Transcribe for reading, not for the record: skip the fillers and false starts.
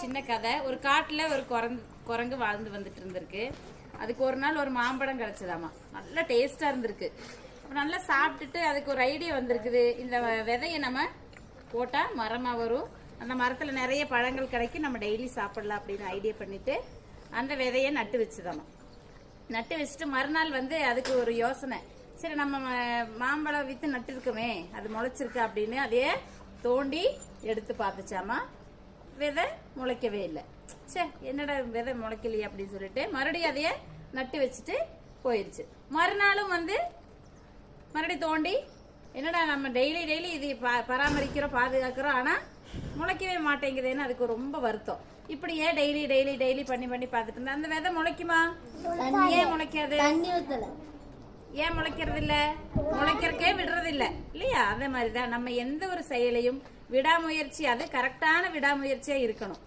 சின்ன கதை. ஒரு காட்டுல ஒரு குரங்கு வாழ்ந்து வந்துட்டு இருந்திருக்கு. அதுக்கு ஒரு நாள் ஒரு மாம்பழம் கிடைச்சதாமா. நல்லா டேஸ்டா இருந்திருக்கு. நல்லா சாப்பிட்டுட்டு அதுக்கு ஒரு ஐடியா வந்திருக்குது. இந்த விதைய நம்ம போட்டா மரமா வரும், அந்த மரத்துல நிறைய பழங்கள் கிடைக்கும், நம்ம டெய்லி சாப்பிடலாம் அப்படின்னு ஐடியா பண்ணிட்டு அந்த விதைய நட்டு வச்சுதாமா. நட்டு வச்சுட்டு மறுநாள் அதுக்கு ஒரு யோசனை, சரி நம்ம மாம்பழம் வித்து நட்டு இருக்குமே, அது முளைச்சிருக்கு அப்படின்னு அதையே தோண்டி எடுத்து பார்த்துச்சாமா. விதை முளைக்கவே இல்லை. சே, என்னடா விதை முளைக்கலையே அப்படின்னு சொல்லிட்டு மறுபடியும் அதையே நட்டு வச்சுட்டு போயிருச்சு. மறுநாளும் மறுபடியும் தோண்டி, என்னடா நம்ம டெய்லி டெய்லி இது பராமரிக்கிறோம், பாதுகாக்கிறோம், ஆனா முளைக்கவே மாட்டேங்குதுன்னு அதுக்கு ரொம்ப வருத்தம். இப்படியே டெய்லி டெய்லி டெய்லி பண்ணி பண்ணி பார்த்துட்டு இருந்தா அந்த விதை முளைக்குமா? ஏன் முளைக்காது? ஏன் முளைக்கிறது இல்ல? முளைக்கிறக்கே விடுறது இல்ல இல்லையா? அதே மாதிரிதான் நம்ம எந்த ஒரு செயலையும் விடாமுயற்சி, அது கரெக்டான விடாமுயற்சியா இருக்கணும்.